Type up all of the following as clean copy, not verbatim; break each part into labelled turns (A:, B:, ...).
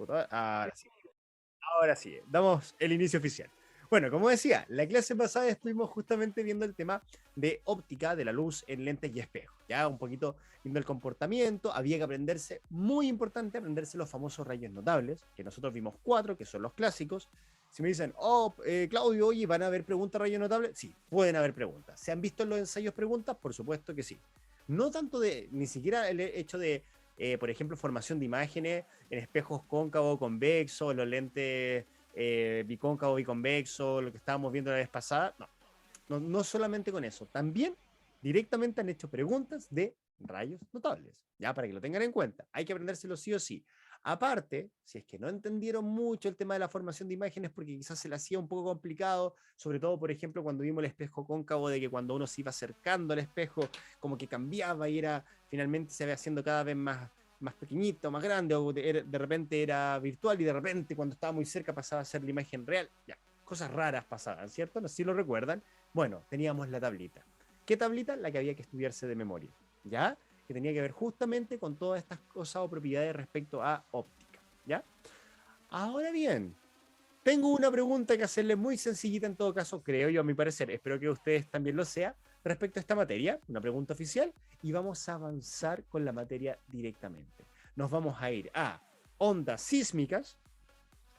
A: computador. Ahora sí, damos el inicio oficial. Bueno, como decía, la clase pasada estuvimos justamente viendo el tema de óptica de la luz en lentes y espejos. Ya un poquito viendo el comportamiento, había que aprenderse, muy importante, aprenderse los famosos rayos notables, que nosotros vimos 4, que son los clásicos. Si me dicen, oh, Claudio, oye, ¿van a haber preguntas rayos notables? Sí, pueden haber preguntas. ¿Se han visto en los ensayos preguntas? Por supuesto que sí. No tanto de, ni siquiera el hecho de, por ejemplo, formación de imágenes en espejos cóncavo, convexo, los lentes bicóncavo, biconvexo, lo que estábamos viendo la vez pasada. No, no solamente con eso, también directamente han hecho preguntas de rayos notables, ya para que lo tengan en cuenta. Hay que aprendérselo sí o sí. Aparte, si es que no entendieron mucho el tema de la formación de imágenes porque quizás se le hacía un poco complicado, sobre todo, por ejemplo, cuando vimos el espejo cóncavo, de que cuando uno se iba acercando al espejo, como que cambiaba y era, finalmente se iba haciendo cada vez más pequeñito, más grande, o de repente era virtual y de repente cuando estaba muy cerca pasaba a ser la imagen real. Ya, cosas raras pasaban, ¿cierto? No sé si lo recuerdan. Bueno, teníamos la tablita. ¿Qué tablita? La que había que estudiarse de memoria, ¿ya? Que tenía que ver justamente con todas estas cosas o propiedades respecto a óptica, ¿ya? Ahora bien, tengo una pregunta que hacerle muy sencillita en todo caso, creo yo a mi parecer, espero que ustedes también lo sea, respecto a esta materia, una pregunta oficial, y vamos a avanzar con la materia directamente. Nos vamos a ir a ondas sísmicas,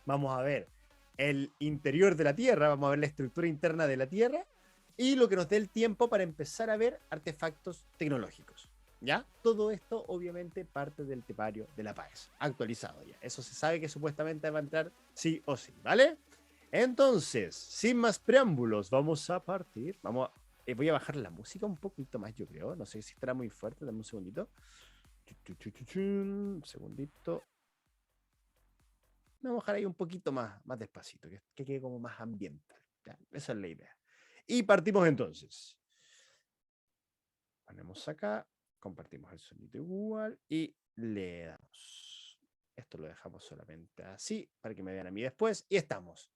A: vamos a ver el interior de la Tierra, vamos a ver la estructura interna de la Tierra y lo que nos dé el tiempo para empezar a ver artefactos tecnológicos. ¿Ya? Todo esto obviamente parte del tepario de la PAES, actualizado ya. Eso se sabe que supuestamente va a entrar sí o sí, ¿vale? Entonces, sin más preámbulos, vamos a partir. Voy a bajar la música un poquito más, yo creo. No sé si estará muy fuerte, dame un segundito. Un segundito. Vamos a bajar ahí un poquito más despacito, que quede como más ambiental. Ya, esa es la idea. Y partimos entonces. Ponemos acá, compartimos el sonido igual y le damos. Esto lo dejamos solamente así para que me vean a mí después. Y estamos.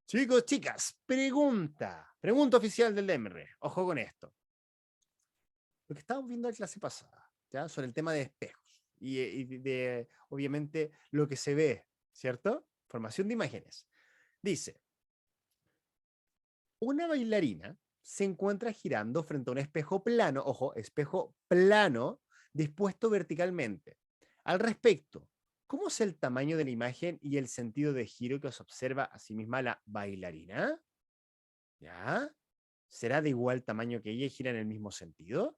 A: Chicos, chicas, pregunta oficial del DMR. Ojo con esto. Lo que estábamos viendo en la clase pasada, ¿ya? Sobre el tema de espejos y de, obviamente, lo que se ve, ¿cierto? Formación de imágenes. Dice, una bailarina se encuentra girando frente a un espejo plano, ojo, espejo plano, dispuesto verticalmente. Al respecto, ¿cómo es el tamaño de la imagen y el sentido de giro que se observa a sí misma la bailarina? ¿Ya? ¿Será de igual tamaño que ella y gira en el mismo sentido?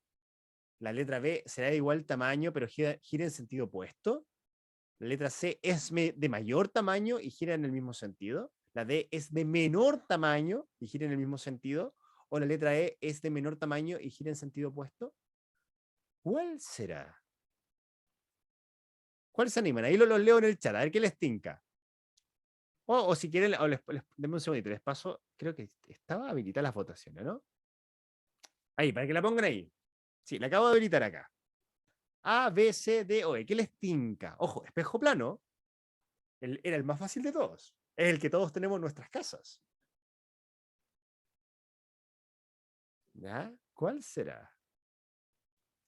A: La letra B será de igual tamaño, pero gira en sentido opuesto. La letra C es de mayor tamaño y gira en el mismo sentido. La D es de menor tamaño y gira en el mismo sentido. O la letra E es de menor tamaño y gira en sentido opuesto. ¿Cuál será? ¿Cuál se animan? Ahí los leo en el chat, a ver qué les tinca. O si quieren, denme un segundito, les paso, creo que estaba habilitadas las votaciones, ¿no? Ahí, para que la pongan ahí. Sí, la acabo de habilitar acá. A, B, C, D, O, E. ¿Qué les tinca? Ojo, espejo plano era el más fácil de todos. Es el que todos tenemos en nuestras casas. ¿Ya? ¿Cuál será?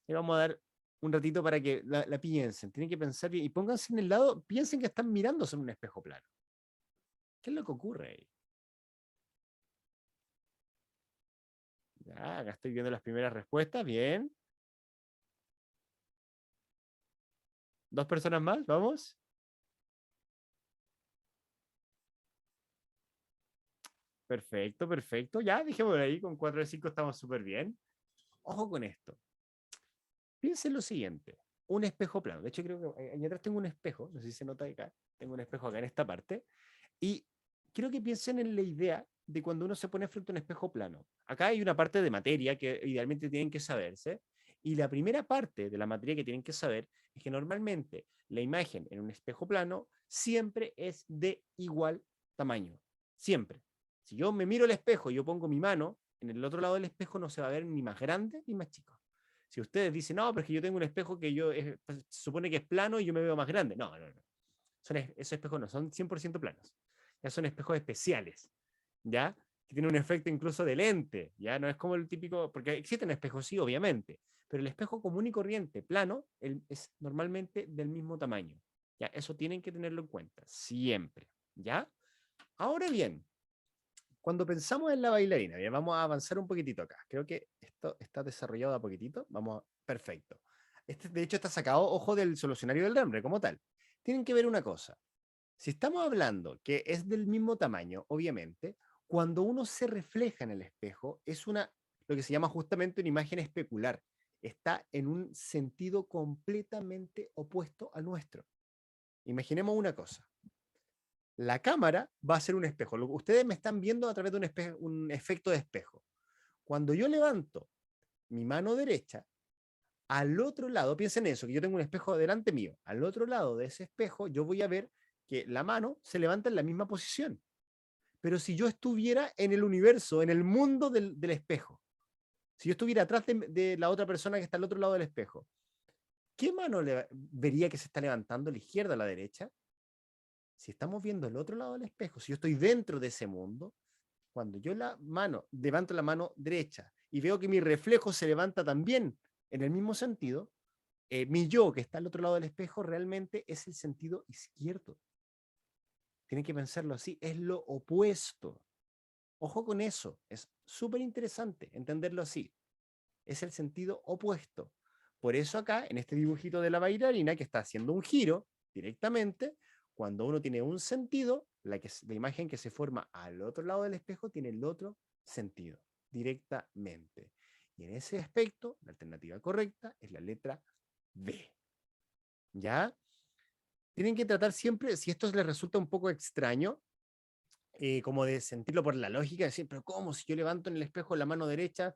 A: Le vamos a dar un ratito para que la piensen. Tienen que pensar bien y pónganse en el lado, piensen que están mirándose en un espejo plano. ¿Qué es lo que ocurre ahí? Ya, acá estoy viendo las primeras respuestas. Bien. ¿Dos personas más? ¿Vamos? Perfecto, perfecto. Ya, dejémoslo ahí. Con 4 de 5 estamos súper bien. Ojo con esto. Piensen lo siguiente. Un espejo plano. De hecho, creo que allá atrás tengo un espejo. No sé si se nota acá. Tengo un espejo acá en esta parte. Y quiero que piensen en la idea de cuando uno se pone frente a un espejo plano. Acá hay una parte de materia que idealmente tienen que saberse. Y la primera parte de la materia que tienen que saber es que normalmente la imagen en un espejo plano siempre es de igual tamaño. Siempre. Si yo me miro al espejo y yo pongo mi mano, en el otro lado del espejo no se va a ver ni más grande ni más chico. Si ustedes dicen, no, pero es que yo tengo un espejo que se supone que es plano y yo me veo más grande. No, no, no. Esos espejos no son 100% planos. Ya son espejos especiales, ¿ya? Que tienen un efecto incluso de lente, ¿ya? No es como el típico, porque existen espejos, sí, obviamente, pero el espejo común y corriente, plano, es normalmente del mismo tamaño. ¿Ya? Eso tienen que tenerlo en cuenta, siempre. ¿Ya? Ahora bien, cuando pensamos en la bailarina, bien, vamos a avanzar un poquitito acá. Creo que esto está desarrollado a poquitito. Perfecto. Este, de hecho, está sacado, ojo, del solucionario del Rembre como tal. Tienen que ver una cosa. Si estamos hablando que es del mismo tamaño, obviamente, cuando uno se refleja en el espejo, es lo que se llama justamente una imagen especular. Está en un sentido completamente opuesto al nuestro. Imaginemos una cosa. La cámara va a ser un espejo. Ustedes me están viendo a través de un efecto de espejo. Cuando yo levanto mi mano derecha, al otro lado, piensen en eso, que yo tengo un espejo delante mío. Al otro lado de ese espejo, yo voy a ver que la mano se levanta en la misma posición. Pero si yo estuviera en el universo, en el mundo del espejo, si yo estuviera atrás de la otra persona que está al otro lado del espejo, ¿qué mano vería que se está levantando, la izquierda o la derecha? Si estamos viendo el otro lado del espejo, si yo estoy dentro de ese mundo, cuando yo levanto la mano derecha y veo que mi reflejo se levanta también en el mismo sentido, mi yo que está al otro lado del espejo realmente es el sentido izquierdo. Tienen que pensarlo así, es lo opuesto. Ojo con eso, es súper interesante entenderlo así. Es el sentido opuesto. Por eso acá, en este dibujito de la bailarina que está haciendo un giro directamente, cuando uno tiene un sentido, la imagen que se forma al otro lado del espejo tiene el otro sentido, directamente. Y en ese aspecto, la alternativa correcta es la letra B. ¿Ya? Tienen que tratar siempre, si esto les resulta un poco extraño, como de sentirlo por la lógica, decir, pero ¿cómo? Si yo levanto en el espejo la mano derecha,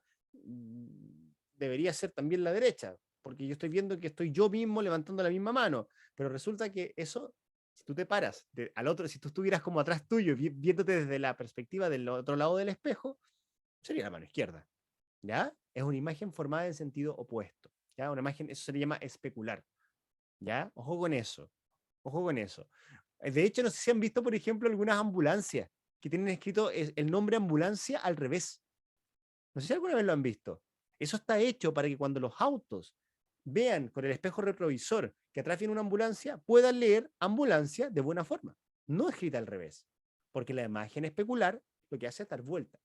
A: debería ser también la derecha, porque yo estoy viendo que estoy yo mismo levantando la misma mano, pero resulta que eso, si tú te paras al otro, si tú estuvieras como atrás tuyo, viéndote desde la perspectiva del otro lado del espejo, sería la mano izquierda, ¿ya? Es una imagen formada en sentido opuesto, ¿ya? Una imagen, eso se le llama especular, ¿ya? Ojo con eso, ojo con eso. De hecho, no sé si han visto, por ejemplo, algunas ambulancias que tienen escrito el nombre ambulancia al revés. No sé si alguna vez lo han visto. Eso está hecho para que cuando los autos vean con el espejo retrovisor que atrás viene una ambulancia, puedan leer ambulancia de buena forma, no escrita al revés. Porque la imagen especular lo que hace es dar vuelta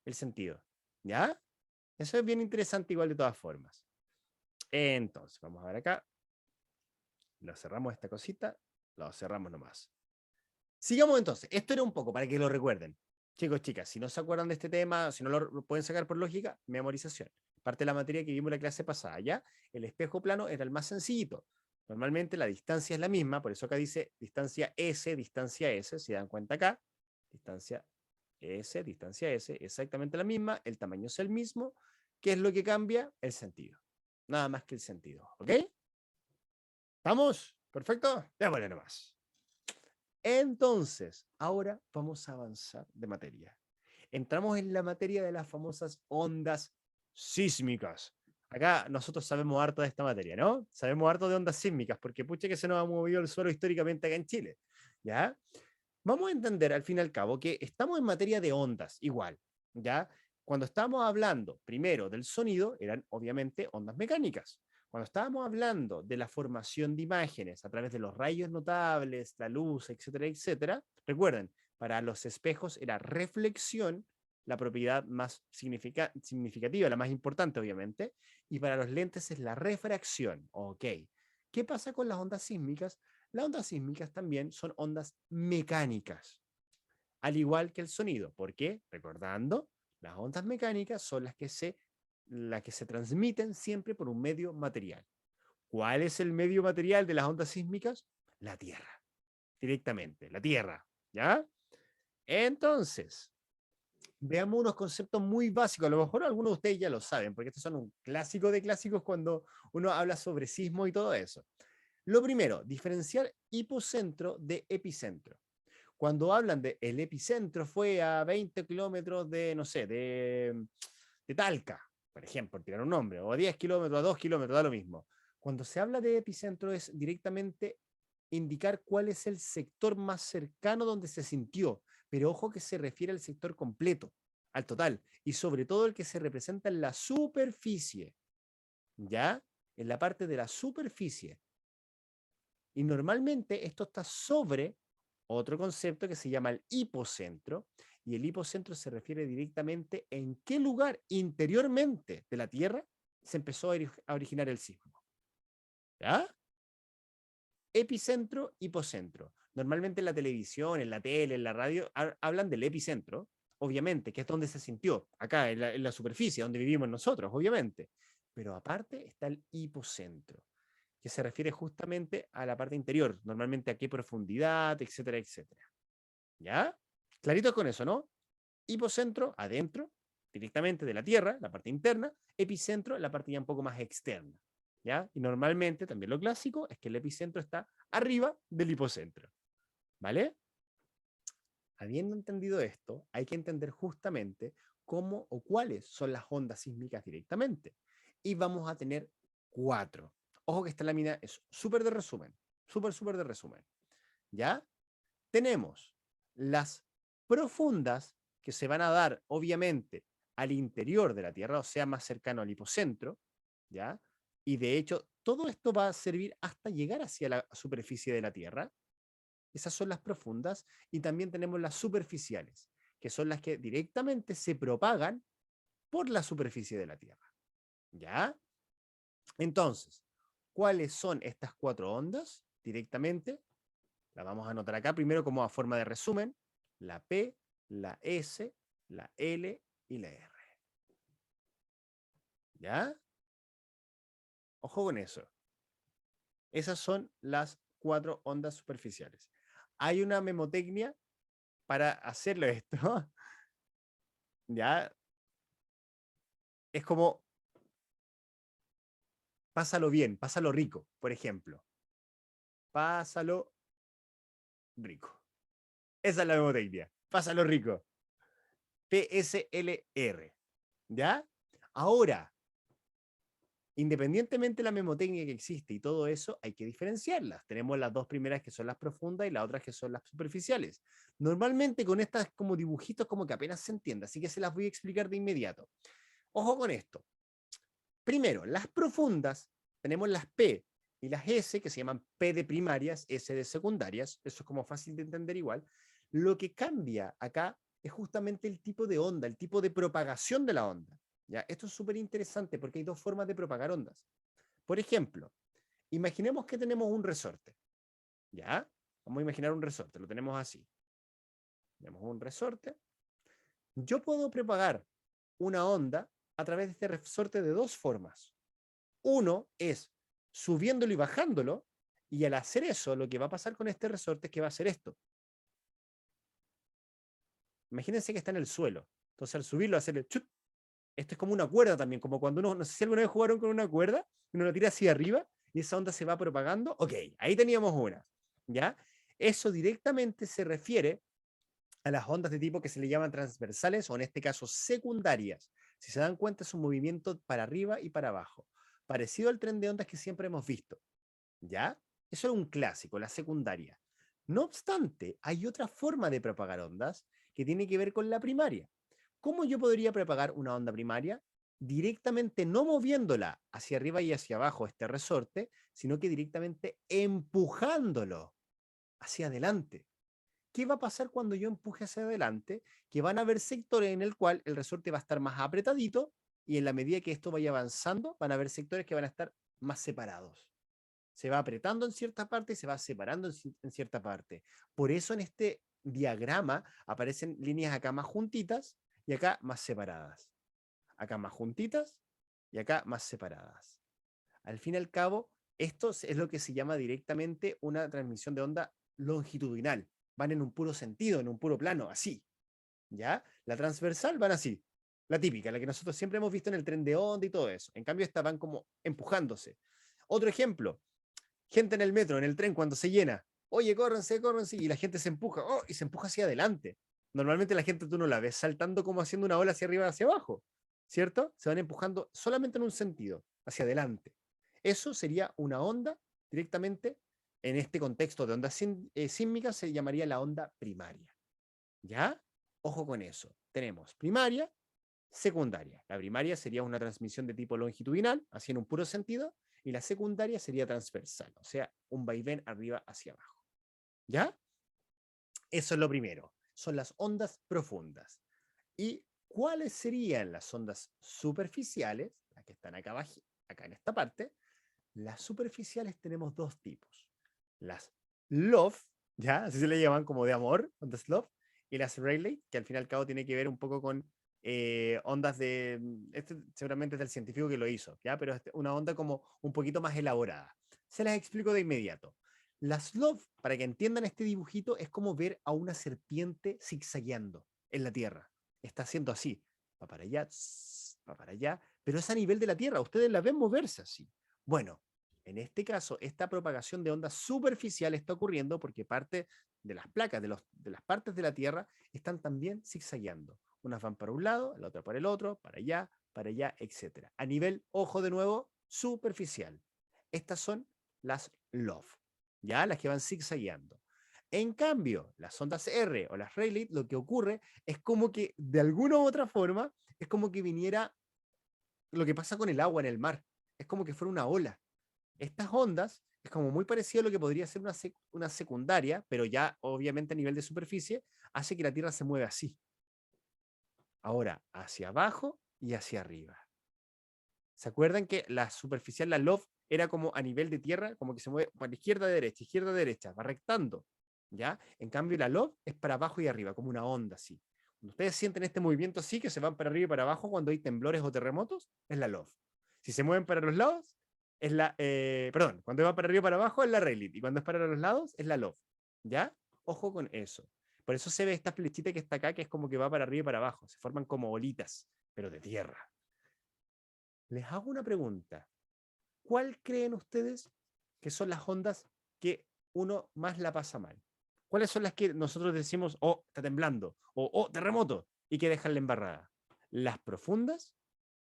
A: el sentido. ¿Ya? Eso es bien interesante igual de todas formas. Entonces, vamos a ver acá. Lo cerramos esta cosita. Lo cerramos nomás. Sigamos entonces. Esto era un poco para que lo recuerden. Chicos, chicas, si no se acuerdan de este tema, si no lo pueden sacar por lógica, memorización. Parte de la materia que vimos en la clase pasada, ¿ya? El espejo plano era el más sencillito. Normalmente la distancia es la misma, por eso acá dice distancia S, si dan cuenta acá. Distancia S, exactamente la misma, el tamaño es el mismo. ¿Qué es lo que cambia? El sentido. Nada más que el sentido, ¿ok? ¿Estamos? ¿Perfecto? Démosle nomás. Entonces, ahora vamos a avanzar de materia. Entramos en la materia de las famosas ondas sísmicas. Acá nosotros sabemos harto de esta materia, ¿no? Sabemos harto de ondas sísmicas, porque pucha que se nos ha movido el suelo históricamente acá en Chile, ¿ya? Vamos a entender al fin y al cabo que estamos en materia de ondas, igual, ¿ya? Cuando estábamos hablando primero del sonido, eran obviamente ondas mecánicas. Cuando estábamos hablando de la formación de imágenes a través de los rayos notables, la luz, etcétera, etcétera, recuerden, para los espejos era reflexión la propiedad más significativa, la más importante, obviamente, y para los lentes es la refracción. Ok. ¿Qué pasa con las ondas sísmicas? Las ondas sísmicas también son ondas mecánicas, al igual que el sonido. ¿Por qué? Recordando, las ondas mecánicas son las que se transmiten siempre por un medio material. ¿Cuál es el medio material de las ondas sísmicas? La Tierra, directamente, la Tierra, ¿ya? Entonces, veamos unos conceptos muy básicos. A lo mejor algunos de ustedes ya lo saben, porque estos son un clásico de clásicos cuando uno habla sobre sismo y todo eso. Lo primero, diferenciar hipocentro de epicentro. Cuando hablan de el epicentro fue a 20 kilómetros de, no sé, de Talca, por ejemplo, tirar un nombre, o a 10 kilómetros, a 2 kilómetros, da lo mismo. Cuando se habla de epicentro es directamente indicar cuál es el sector más cercano donde se sintió, pero ojo que se refiere al sector completo, al total, y sobre todo el que se representa en la superficie, ¿ya? En la parte de la superficie. Y normalmente esto está sobre otro concepto que se llama el hipocentro, y el hipocentro se refiere directamente en qué lugar interiormente de la Tierra se empezó a originar el sismo. ¿Ya? Epicentro, hipocentro. Normalmente en la televisión, en la tele, en la radio, hablan del epicentro, obviamente, que es donde se sintió, acá en la superficie, donde vivimos nosotros, obviamente. Pero aparte está el hipocentro, que se refiere justamente a la parte interior, normalmente a qué profundidad, etcétera, etcétera. ¿Ya? Clarito con eso, ¿no? Hipocentro, adentro, directamente de la Tierra, la parte interna, epicentro, la parte ya un poco más externa. ¿Ya? Y normalmente, también lo clásico, es que el epicentro está arriba del hipocentro. ¿Vale? Habiendo entendido esto, hay que entender justamente cómo o cuáles son las ondas sísmicas directamente. Y vamos a tener 4. Ojo que esta lámina es súper de resumen, súper de resumen. ¿Ya? Tenemos las profundas que se van a dar, obviamente, al interior de la Tierra, o sea, más cercano al hipocentro, ¿ya? Y de hecho, todo esto va a servir hasta llegar hacia la superficie de la Tierra. Esas son las profundas, y también tenemos las superficiales, que son las que directamente se propagan por la superficie de la Tierra. ¿Ya? Entonces, ¿cuáles son estas 4 ondas? Directamente, la vamos a anotar acá primero como a forma de resumen: la P, la S, la L y la R. ¿Ya? Ojo con eso. Esas son las 4 ondas superficiales. Hay una memotecnia para hacerlo esto. ¿Ya? Es como, pásalo bien, pásalo rico, por ejemplo. Pásalo rico. Esa es la memotecnia. Pásalo rico. PSLR. ¿Ya? Ahora, independientemente de la memotecnia que existe y todo eso, hay que diferenciarlas. Tenemos las dos primeras que son las profundas y las otras que son las superficiales. Normalmente con estas como dibujitos como que apenas se entiende, así que se las voy a explicar de inmediato. Ojo con esto. Primero, las profundas, tenemos las P y las S, que se llaman P de primarias, S de secundarias. Eso es como fácil de entender igual. Lo que cambia acá es justamente el tipo de onda, el tipo de propagación de la onda. ¿Ya? Esto es súper interesante porque hay dos formas de propagar ondas. Por ejemplo, imaginemos que tenemos un resorte. ¿Ya? Vamos a imaginar un resorte, lo tenemos así. Tenemos un resorte. Yo puedo propagar una onda a través de este resorte de dos formas. Uno es subiéndolo y bajándolo, y al hacer eso, lo que va a pasar con este resorte es que va a hacer esto. Imagínense que está en el suelo. Entonces, al subirlo, hacerle chut. Esto es como una cuerda también, como cuando uno, no sé si alguna vez jugaron con una cuerda, uno la tira hacia arriba y esa onda se va propagando. Ok, ahí teníamos una. ¿Ya? Eso directamente se refiere a las ondas de tipo que se le llaman transversales, o en este caso secundarias. Si se dan cuenta, es un movimiento para arriba y para abajo, parecido al tren de ondas que siempre hemos visto. ¿Ya? Eso es un clásico, la secundaria. No obstante, hay otra forma de propagar ondas que tiene que ver con la primaria. ¿Cómo yo podría propagar una onda primaria? Directamente no moviéndola hacia arriba y hacia abajo este resorte, sino que directamente empujándolo hacia adelante. ¿Qué va a pasar cuando yo empuje hacia adelante? Que van a haber sectores en el cual el resorte va a estar más apretadito, y en la medida que esto vaya avanzando, van a haber sectores que van a estar más separados. Se va apretando en cierta parte y se va separando en cierta parte. Por eso en este diagrama aparecen líneas acá más juntitas y acá más separadas. Acá más juntitas y acá más separadas. Al fin y al cabo, esto es lo que se llama directamente una transmisión de onda longitudinal. Van en un puro sentido, en un puro plano, así. ¿Ya? La transversal van así. La típica, la que nosotros siempre hemos visto en el tren de onda y todo eso. En cambio, esta van como empujándose. Otro ejemplo, gente en el metro, en el tren, cuando se llena. Oye, córrense, córrense, y la gente se empuja, oh, y se empuja hacia adelante. Normalmente la gente tú no la ves saltando como haciendo una ola hacia arriba, hacia abajo, ¿cierto? Se van empujando solamente en un sentido, hacia adelante. Eso sería una onda directamente, en este contexto de ondas sísmicas, se llamaría la onda primaria. ¿Ya? Ojo con eso. Tenemos primaria, secundaria. La primaria sería una transmisión de tipo longitudinal, así en un puro sentido, y la secundaria sería transversal, o sea, un vaivén arriba hacia abajo. ¿Ya? Eso es lo primero, son las ondas profundas. ¿Y cuáles serían las ondas superficiales? Las que están acá abajo, acá en esta parte. Las superficiales tenemos dos tipos. Las love, ¿ya? Así se le llaman, como de amor, ondas love, y las Rayleigh, que al fin y al cabo tiene que ver un poco con ondas de... Este seguramente es del científico que lo hizo, ¿ya? Pero es una onda como un poquito más elaborada. Se las explico de inmediato. Las love, para que entiendan este dibujito, es como ver a una serpiente zigzagueando en la Tierra. Está haciendo así, va para allá, va para allá, pero es a nivel de la Tierra. Ustedes la ven moverse así. Bueno, en este caso, esta propagación de ondas superficial está ocurriendo porque parte de las placas, de las partes de la Tierra, están también zigzagueando. Unas van para un lado, la otra para el otro, para allá, etc. A nivel, ojo de nuevo, superficial. Estas son las LOV, ¿ya? Las que van zigzagueando. En cambio, las ondas R o las Rayleigh, lo que ocurre es como que, de alguna u otra forma, es como que viniera lo que pasa con el agua en el mar. Es como que fuera una ola. Estas ondas es como muy parecido a lo que podría ser una secundaria, pero ya obviamente a nivel de superficie, hace que la Tierra se mueva así. Ahora, hacia abajo y hacia arriba. ¿Se acuerdan que la superficial, la LOV, era como a nivel de Tierra, como que se mueve para izquierda a derecha, va rectando? ¿Ya? En cambio, la LOV es para abajo y arriba, como una onda así. Cuando ustedes sienten este movimiento así, que se van para arriba y para abajo cuando hay temblores o terremotos, es la LOV. Si se mueven para los lados, es la, perdón, cuando va para arriba y para abajo es la Rayleigh, y cuando es para los lados es la LOV. ¿Ya? Ojo con eso. Por eso se ve esta flechita que está acá, que es como que va para arriba y para abajo. Se forman como bolitas, pero de tierra. Les hago una pregunta. ¿Cuál creen ustedes que son las ondas que uno más la pasa mal? ¿Cuáles son las que nosotros decimos, oh, está temblando, o oh, terremoto, y que dejan la embarrada? ¿Las profundas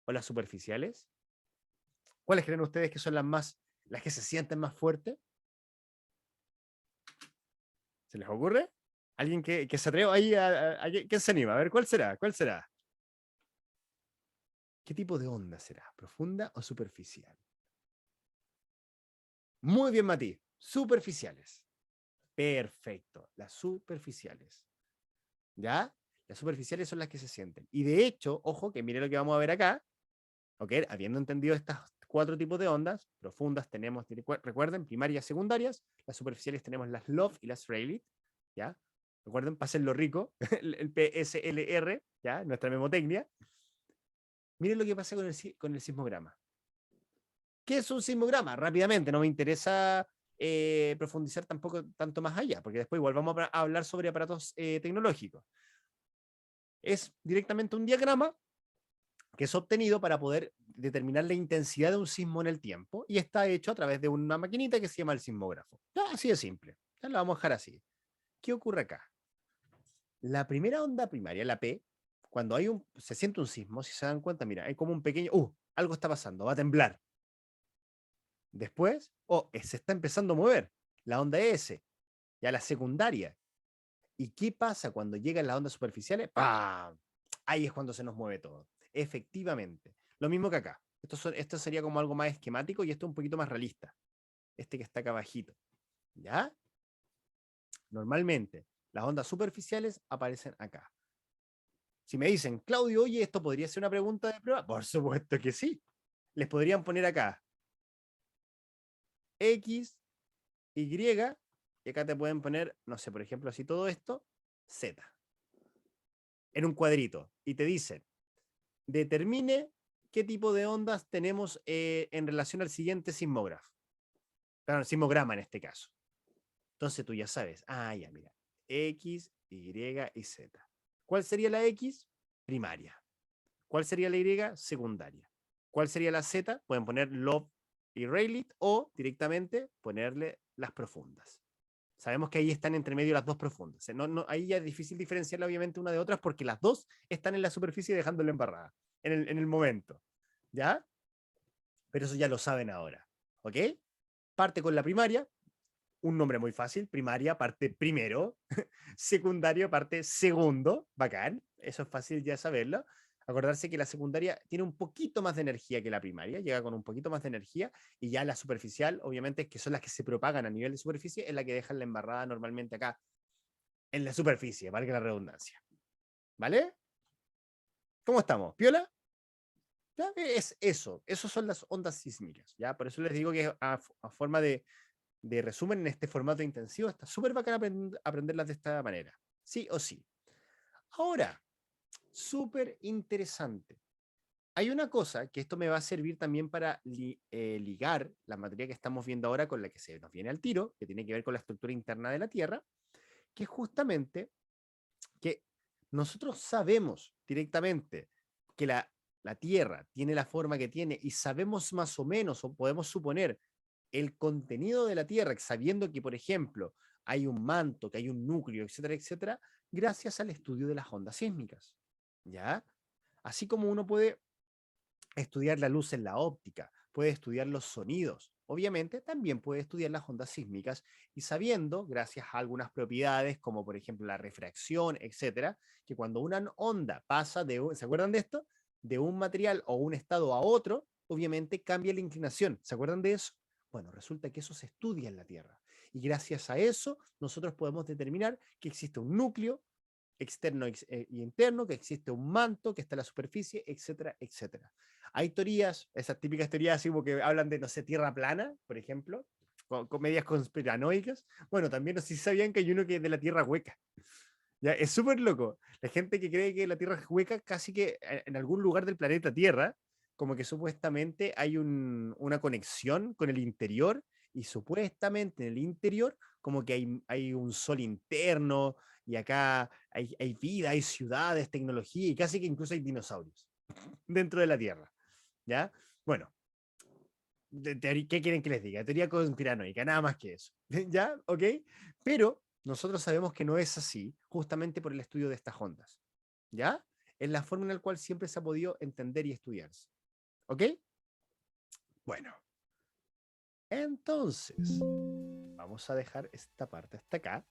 A: o las superficiales? ¿Cuáles creen ustedes que son las que se sienten más fuertes? ¿Se les ocurre? ¿Alguien que se atreva ahí ¿quién se anima? A ver, ¿cuál será? ¿Cuál será? ¿Qué tipo de onda será? ¿Profunda o superficial? Muy bien, Mati. Superficiales. Perfecto. Las superficiales. ¿Ya? Las superficiales son las que se sienten. Y de hecho, ojo, que mire lo que vamos a ver acá. ¿Ok? Habiendo entendido estas cuatro tipos de ondas, profundas tenemos, recuerden, primarias, secundarias. Las superficiales tenemos las LOV y las Rayleigh. ¿Ya? Recuerden, pasen lo rico. el PSLR, ¿ya? Nuestra memotecnia. Miren lo que pasa con el sismograma. ¿Qué es un sismograma? Rápidamente, no me interesa profundizar tampoco tanto más allá, porque después igual vamos a hablar sobre aparatos tecnológicos. Es directamente un diagrama que es obtenido para poder determinar la intensidad de un sismo en el tiempo y está hecho a través de una maquinita que se llama el sismógrafo. Ya, así de simple. Ya lo vamos a dejar así. ¿Qué ocurre acá? La primera onda primaria, la P, cuando se siente un sismo, si se dan cuenta, mira, hay como un pequeño, algo está pasando, va a temblar. Después, se está empezando a mover la onda S, ya la secundaria. ¿Y qué pasa cuando llegan las ondas superficiales? ¡Pam! Ahí es cuando se nos mueve todo. Efectivamente. Lo mismo que acá. Esto sería como algo más esquemático y esto un poquito más realista. Este que está acá abajito. ¿Ya? Normalmente, las ondas superficiales aparecen acá. Si me dicen, Claudio, oye, ¿esto podría ser una pregunta de prueba? Por supuesto que sí. Les podrían poner acá X, Y, y acá te pueden poner, no sé, por ejemplo, así todo esto, Z, en un cuadrito. Y te dicen, determine qué tipo de ondas tenemos en relación al siguiente sismógrafo. Claro, sismograma en este caso. Entonces tú ya sabes, ya mira, X, Y y Z. ¿Cuál sería la X? Primaria. ¿Cuál sería la Y? Secundaria. ¿Cuál sería la Z? Pueden poner LOV y Rayleigh o directamente ponerle las profundas. Sabemos que ahí están entre medio las dos profundas. Ahí ya es difícil diferenciarla obviamente una de otras porque las dos están en la superficie dejándola embarrada en el momento. ¿Ya? Pero eso ya lo saben ahora. ¿Ok? Parte con la primaria, un nombre muy fácil, primaria parte primero, secundario parte segundo, bacán, eso es fácil ya saberlo. Acordarse que la secundaria tiene un poquito más de energía que la primaria, llega con un poquito más de energía, y ya la superficial, obviamente, que son las que se propagan a nivel de superficie, es la que dejan la embarrada normalmente acá en la superficie, valga la redundancia. ¿Vale? ¿Cómo estamos? ¿Piola? ¿Ya? Es eso, esos son las ondas sísmicas, ¿ya? Por eso les digo que a forma de resumen en este formato intensivo está súper bacán aprenderlas de esta manera, sí o sí. Ahora, súper interesante. Hay una cosa que esto me va a servir también para ligar la materia que estamos viendo ahora con la que se nos viene al tiro, que tiene que ver con la estructura interna de la Tierra, que es justamente que nosotros sabemos directamente que la Tierra tiene la forma que tiene y sabemos más o menos o podemos suponer el contenido de la Tierra, sabiendo que, por ejemplo, hay un manto, que hay un núcleo, etcétera, etcétera, gracias al estudio de las ondas sísmicas. ¿Ya? Así como uno puede estudiar la luz en la óptica, puede estudiar los sonidos, obviamente también puede estudiar las ondas sísmicas y sabiendo, gracias a algunas propiedades como por ejemplo la refracción, etcétera, que cuando una onda pasa ¿se acuerdan de esto? De un material o un estado a otro, obviamente cambia la inclinación. ¿Se acuerdan de eso? Bueno, resulta que eso se estudia en la Tierra y gracias a eso nosotros podemos determinar que existe un núcleo externo y interno, que existe un manto que está en la superficie, etcétera, etcétera. Hay teorías, esas típicas teorías así como que hablan de, no sé, tierra plana, por ejemplo, con medias conspiranoicas. Bueno, también no sé si sabían que hay uno que es de la tierra hueca. ¿Ya? Es súper loco. La gente que cree que la tierra es hueca, casi que en algún lugar del planeta Tierra, como que supuestamente hay una conexión con el interior y supuestamente en el interior como que hay un sol interno y acá hay vida, hay ciudades, tecnología y casi que incluso hay dinosaurios dentro de la Tierra. ¿Ya? Bueno, ¿qué quieren que les diga? Teoría conspiranoica, nada más que eso. ¿Ya? ¿Ok? Pero nosotros sabemos que no es así, justamente por el estudio de estas ondas. ¿Ya? Es la forma en la cual siempre se ha podido entender y estudiarse. ¿Ok? Bueno, entonces, vamos a dejar esta parte hasta acá,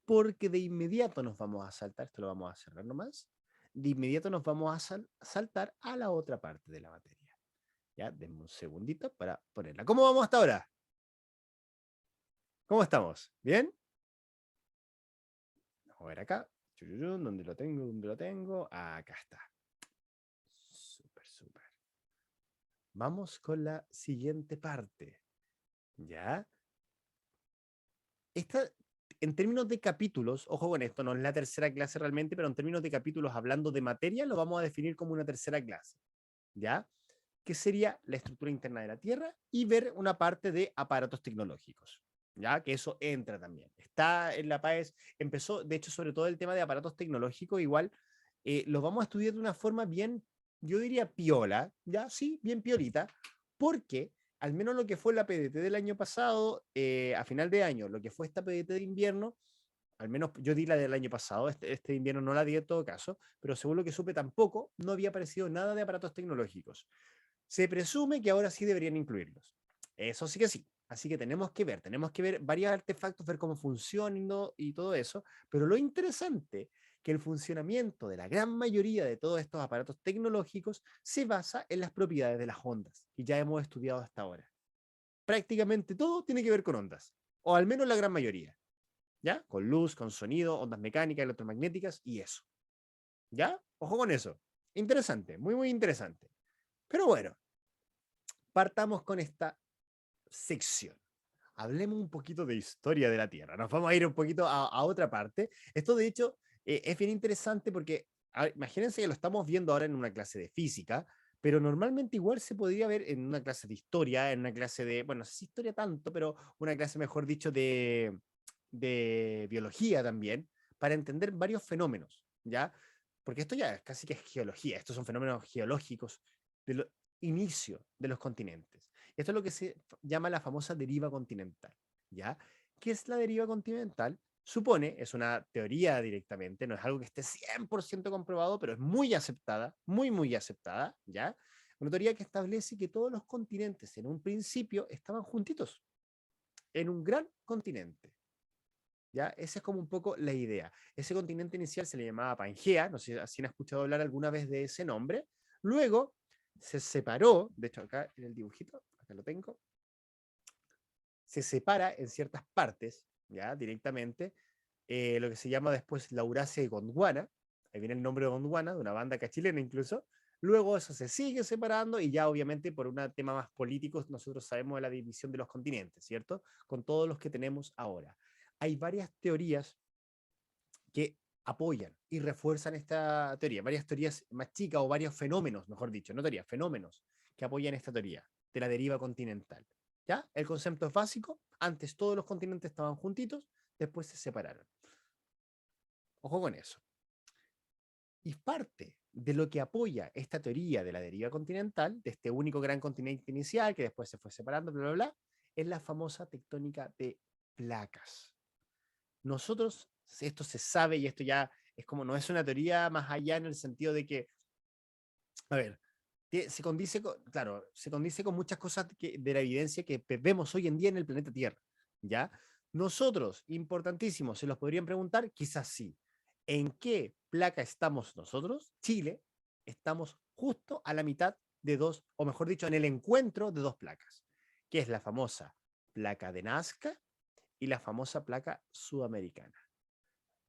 A: porque de inmediato nos vamos a saltar, esto lo vamos a cerrar nomás, de inmediato nos vamos a saltar a la otra parte de la materia. Ya, denme un segundito para ponerla. ¿Cómo vamos hasta ahora? ¿Cómo estamos? ¿Bien? Vamos a ver acá. ¿Dónde lo tengo? ¿Dónde lo tengo? Acá está. Súper, súper. Vamos con la siguiente parte. ¿Ya? Esta, en términos de capítulos, ojo con esto, no es la tercera clase realmente, pero en términos de capítulos, hablando de materia, lo vamos a definir como una tercera clase. ¿Ya? Que sería la estructura interna de la Tierra y ver una parte de aparatos tecnológicos. ¿Ya? Que eso entra también. Está en la PAES, empezó, de hecho, sobre todo el tema de aparatos tecnológicos, igual lo vamos a estudiar de una forma bien, yo diría piola, ¿ya? Sí, bien piolita, porque al menos lo que fue la PDT del año pasado, a final de año, lo que fue esta PDT de invierno, al menos yo di la del año pasado, este invierno no la di en todo caso, pero según lo que supe tampoco, no había aparecido nada de aparatos tecnológicos. Se presume que ahora sí deberían incluirlos. Eso sí que sí. Así que tenemos que ver varios artefactos, ver cómo funcionan y todo eso. Pero lo interesante que el funcionamiento de la gran mayoría de todos estos aparatos tecnológicos se basa en las propiedades de las ondas, que ya hemos estudiado hasta ahora. Prácticamente todo tiene que ver con ondas, o al menos la gran mayoría, ¿ya? Con luz, con sonido, ondas mecánicas, electromagnéticas y eso, ¿ya? Ojo con eso. Interesante, muy, muy interesante. Pero bueno, partamos con esta sección. Hablemos un poquito de historia de la Tierra. Nos vamos a ir un poquito a otra parte. Esto, de hecho, es bien interesante porque imagínense que lo estamos viendo ahora en una clase de física, pero normalmente igual se podría ver en una clase de historia, en una clase de, bueno, no sé si historia tanto, pero una clase, mejor dicho, de biología también, para entender varios fenómenos, ¿ya? Porque esto ya es casi que es geología, estos son fenómenos geológicos del inicio de los continentes. Esto es lo que se llama la famosa deriva continental, ¿ya? ¿Qué es la deriva continental? Supone, es una teoría directamente, no es algo que esté 100% comprobado, pero es muy aceptada, muy, muy aceptada, ¿ya? Una teoría que establece que todos los continentes en un principio estaban juntitos, en un gran continente. ¿Ya? Esa es como un poco la idea. Ese continente inicial se le llamaba Pangea, no sé si han escuchado hablar alguna vez de ese nombre. Luego se separó, de hecho acá en el dibujito, acá lo tengo, se separa en ciertas partes, ¿ya? Directamente, lo que se llama después la Eurasia y Gondwana, ahí viene el nombre de Gondwana, de una banda acá chilena incluso. Luego eso se sigue separando y ya obviamente por un tema más político nosotros sabemos de la división de los continentes, ¿cierto? Con todos los que tenemos ahora. Hay varias teorías que apoyan y refuerzan esta teoría, varias teorías más chicas o varios fenómenos, mejor dicho, no teorías, fenómenos que apoyan esta teoría de la deriva continental. ¿Ya? El concepto es básico, antes todos los continentes estaban juntitos, después se separaron. Ojo con eso. Y parte de lo que apoya esta teoría de la deriva continental, de este único gran continente inicial que después se fue separando, bla, bla, bla, es la famosa tectónica de placas. Nosotros, esto se sabe y esto ya es como, no es una teoría más allá en el sentido de que, a ver, se condice con, claro, se condice con muchas cosas de la evidencia que vemos hoy en día en el planeta Tierra, ¿ya? Nosotros, importantísimo, se los podrían preguntar, quizás sí. ¿En qué placa estamos nosotros? Chile, estamos justo a la mitad de dos, o mejor dicho, en el encuentro de dos placas, que es la famosa placa de Nazca y la famosa placa sudamericana.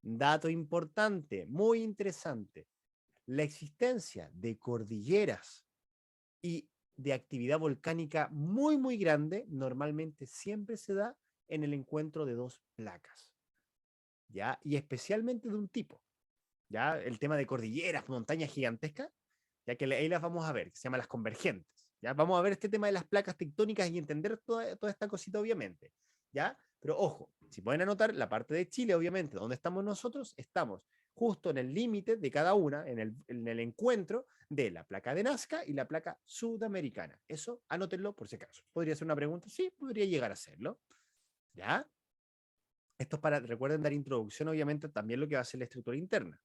A: Dato importante, muy interesante, la existencia de cordilleras y de actividad volcánica muy, muy grande normalmente siempre se da en el encuentro de dos placas, ¿ya? Y especialmente de un tipo, ¿ya? El tema de cordilleras, montañas gigantescas, ya que ahí las vamos a ver, que se llaman las convergentes, ¿ya? Vamos a ver este tema de las placas tectónicas y entender toda esta cosita, obviamente, ¿ya? Pero ojo, si pueden anotar, la parte de Chile, obviamente, donde estamos nosotros, estamos justo en el límite de cada una, en el encuentro de la placa de Nazca y la placa sudamericana. Eso, anótenlo por si acaso. ¿Podría ser una pregunta? Sí, podría llegar a serlo, ¿ya? Esto es para, recuerden, dar introducción, obviamente, también lo que va a ser la estructura interna,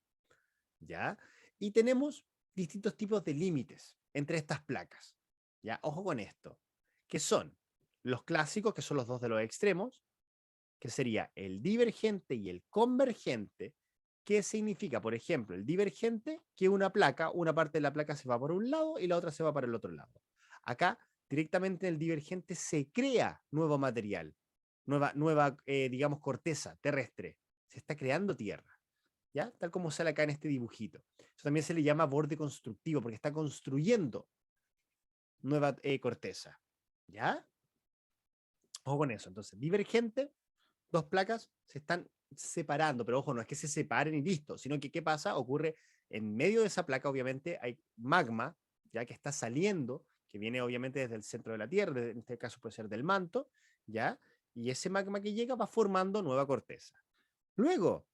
A: ¿ya? Y tenemos distintos tipos de límites entre estas placas, ¿ya? Ojo con esto, que son los clásicos, que son los dos de los extremos, que sería el divergente y el convergente. ¿Qué significa? Por ejemplo, el divergente, que una placa, una parte de la placa se va por un lado y la otra se va para el otro lado. Acá, directamente en el divergente se crea nuevo material, nueva digamos, corteza terrestre. Se está creando tierra, ¿ya? Tal como sale acá en este dibujito. Eso también se le llama borde constructivo, porque está construyendo nueva corteza, ¿ya? Ojo con eso. Entonces, divergente, dos placas se están separando, pero ojo, no es que se separen y listo, sino que ¿qué pasa? Ocurre en medio de esa placa, obviamente, hay magma, ya que está saliendo, que viene obviamente desde el centro de la Tierra, en este caso puede ser del manto, ¿ya? Y ese magma que llega va formando nueva corteza. Luego,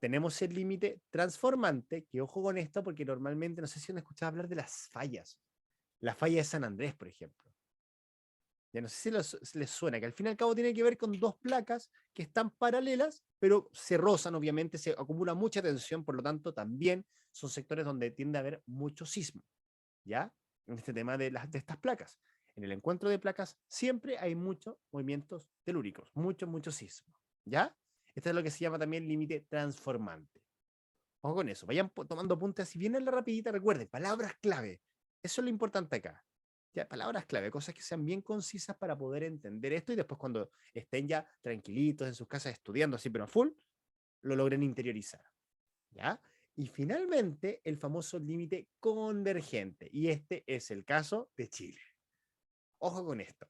A: tenemos el límite transformante, que ojo con esto, porque normalmente, no sé si han escuchado hablar de las fallas. La falla de San Andrés, por ejemplo. Ya no sé si les suena, que al fin y al cabo tiene que ver con dos placas que están paralelas, pero se rozan, obviamente, se acumula mucha tensión, por lo tanto, también son sectores donde tiende a haber mucho sismo, ¿ya? En este tema de estas placas. En el encuentro de placas siempre hay muchos movimientos telúricos, mucho sismo, ¿ya? Esto es lo que se llama también límite transformante. Ojo con eso, vayan tomando apuntes. Si vienen la rapidita, recuerden, palabras clave. Eso es lo importante acá. Ya, palabras clave, cosas que sean bien concisas para poder entender esto y después cuando estén ya tranquilitos en sus casas estudiando así, pero a full, lo logren interiorizar. ¿Ya? Y finalmente, el famoso límite convergente. Y este es el caso de Chile. Ojo con esto.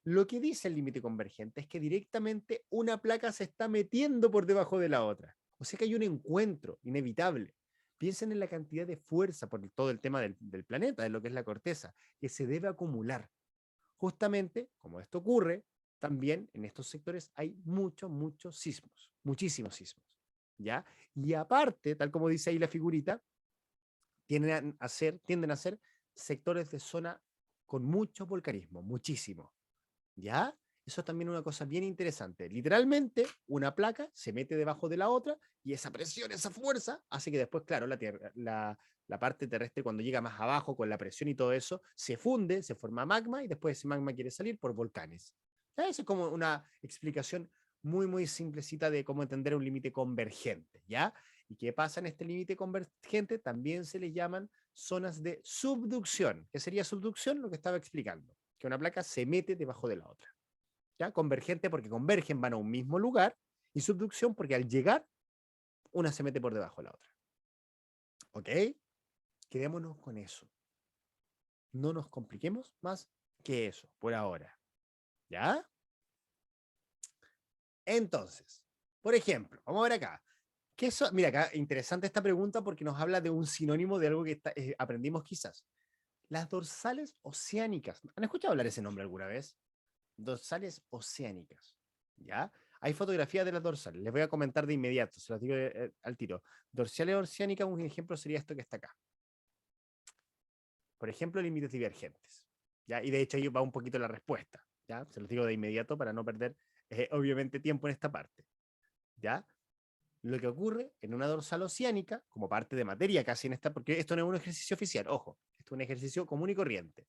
A: Lo que dice el límite convergente es que directamente una placa se está metiendo por debajo de la otra. O sea que hay un encuentro inevitable. Piensen en la cantidad de fuerza por todo el tema del planeta, de lo que es la corteza, que se debe acumular. Justamente, como esto ocurre, también en estos sectores hay muchos sismos, muchísimos sismos. ¿Ya? Y aparte, tal como dice ahí la figurita, tienden a ser sectores de zona con mucho volcanismo, muchísimo. ¿Ya? Eso es también una cosa bien interesante. Literalmente, una placa se mete debajo de la otra y esa presión, esa fuerza, hace que después, claro, la parte terrestre cuando llega más abajo con la presión y todo eso, se funde, se forma magma y después ese magma quiere salir por volcanes. ¿Ya? Eso es como una explicación muy, muy simplecita de cómo entender un límite convergente, ¿ya? ¿Y qué pasa en este límite convergente? También se le llaman zonas de subducción. ¿Qué sería subducción? Lo que estaba explicando, que una placa se mete debajo de la otra, ¿ya? Convergente porque convergen, van a un mismo lugar, y subducción porque al llegar, una se mete por debajo de la otra. ¿Ok? Quedémonos con eso. No nos compliquemos más que eso, por ahora. ¿Ya? Entonces, por ejemplo, vamos a ver acá. Mira, acá interesante esta pregunta porque nos habla de un sinónimo de algo que aprendimos quizás. Las dorsales oceánicas. ¿Han escuchado hablar ese nombre alguna vez? Dorsales oceánicas. ¿Ya? Hay fotografías de las dorsales. Les voy a comentar de inmediato, se las digo al tiro. Dorsales oceánicas, un ejemplo sería esto que está acá. Por ejemplo, límites divergentes. ¿Ya? Y de hecho ahí va un poquito la respuesta. ¿Ya? Se los digo de inmediato para no perder, obviamente, tiempo en esta parte. ¿Ya? Lo que ocurre en una dorsal oceánica, como parte de materia casi en esta, porque esto no es un ejercicio oficial, ojo, esto es un ejercicio común y corriente,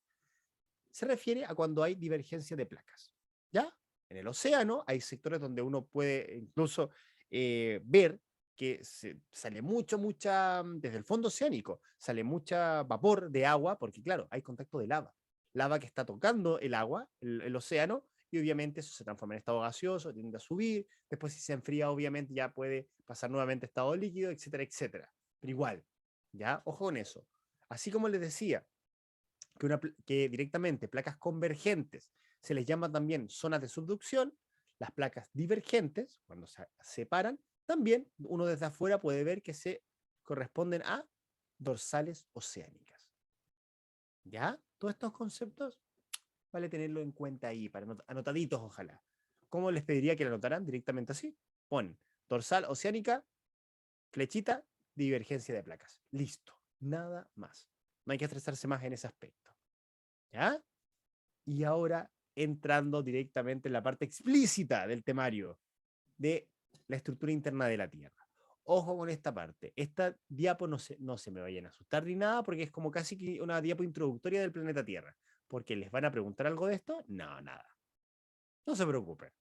A: se refiere a cuando hay divergencia de placas. ¿Ya? En el océano hay sectores donde uno puede incluso ver que sale desde el fondo oceánico, sale mucha vapor de agua, porque claro, hay contacto de lava. Lava que está tocando el agua, el océano, y obviamente eso se transforma en estado gaseoso, tiende a subir, después si se enfría obviamente ya puede pasar nuevamente a estado líquido, etcétera, etcétera. Pero igual, ¿ya? Ojo con eso. Así como les decía, que directamente placas convergentes se les llama también zonas de subducción, las placas divergentes, cuando se separan, también uno desde afuera puede ver que se corresponden a dorsales oceánicas. ¿Ya? Todos estos conceptos vale tenerlo en cuenta ahí, para anotaditos ojalá. ¿Cómo les pediría que lo anotaran directamente así? Pon dorsal oceánica, flechita, divergencia de placas. Listo. Nada más. No hay que estresarse más en ese aspecto. ¿Ya? Y ahora entrando directamente en la parte explícita del temario de la estructura interna de la Tierra. Ojo con esta parte. Esta diapo no se me vayan a asustar ni nada porque es como casi que una diapo introductoria del planeta Tierra. Porque les van a preguntar algo de esto. No, nada. No se preocupen.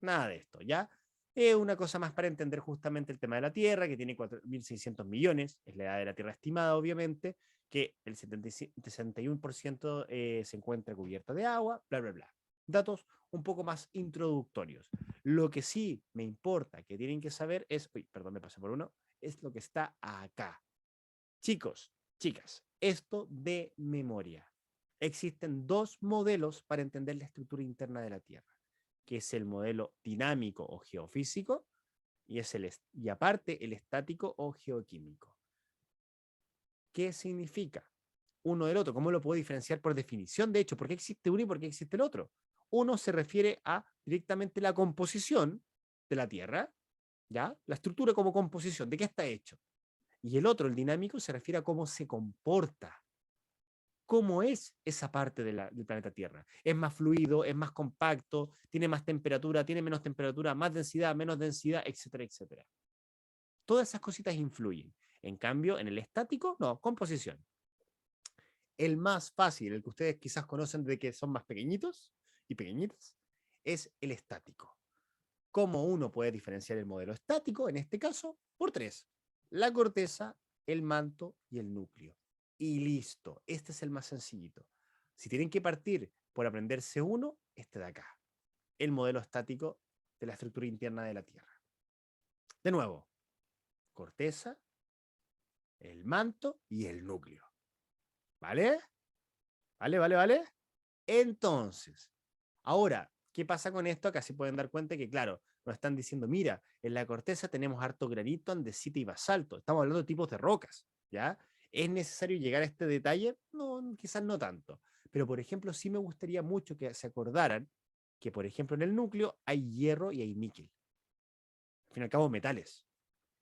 A: Nada de esto, ¿ya? Es una cosa más para entender justamente el tema de la Tierra, que tiene 4.600 millones, es la edad de la Tierra estimada, obviamente, que el 61% se encuentra cubierta de agua, bla, bla, bla. Datos un poco más introductorios. Lo que sí me importa, que tienen que saber es, uy, perdón, me pasé por uno, es lo que está acá. Chicos, chicas, esto de memoria. Existen dos modelos para entender la estructura interna de la Tierra, que es el modelo dinámico o geofísico y aparte el estático o geoquímico. ¿Qué significa uno del otro? ¿Cómo lo puedo diferenciar por definición? De hecho, ¿por qué existe uno y por qué existe el otro? Uno se refiere a directamente la composición de la Tierra, ¿ya? La estructura como composición, ¿de qué está hecho? Y el otro, el dinámico, se refiere a cómo se comporta. ¿Cómo es esa parte del planeta Tierra? ¿Es más fluido, es más compacto, tiene más temperatura, tiene menos temperatura, más densidad, menos densidad, etcétera, etcétera? Todas esas cositas influyen. En cambio, en el estático, no, composición. El más fácil, el que ustedes quizás conocen de que son más pequeñitos y pequeñitas, es el estático. ¿Cómo uno puede diferenciar el modelo estático, en este caso, por tres? La corteza, el manto y el núcleo. Y listo, este es el más sencillito. Si tienen que partir por aprenderse uno, este de acá, el modelo estático de la estructura interna de la Tierra. De nuevo, corteza, el manto y el núcleo. ¿Vale? ¿Vale, vale, vale? Entonces, ahora, ¿qué pasa con esto? Acá se pueden dar cuenta que, claro, nos están diciendo, mira, en la corteza tenemos harto granito, andesita y basalto. Estamos hablando de tipos de rocas, ¿ya? ¿Es necesario llegar a este detalle? No, quizás no tanto. Pero, por ejemplo, sí me gustaría mucho que se acordaran que, por ejemplo, en el núcleo hay hierro y hay níquel. Al fin y al cabo, metales.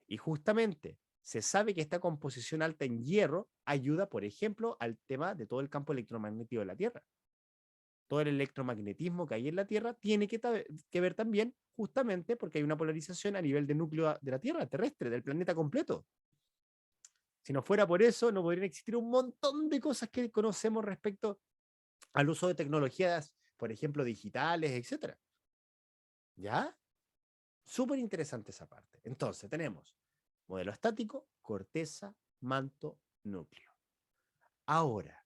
A: Y justamente se sabe que esta composición alta en hierro ayuda, por ejemplo, al tema de todo el campo electromagnético de la Tierra. Todo el electromagnetismo que hay en la Tierra tiene que ver también justamente porque hay una polarización a nivel de núcleo de la Tierra, terrestre, del planeta completo. Si no fuera por eso, no podrían existir un montón de cosas que conocemos respecto al uso de tecnologías, por ejemplo, digitales, etcétera. ¿Ya? Súper interesante esa parte. Entonces, tenemos modelo estático, corteza, manto, núcleo. Ahora,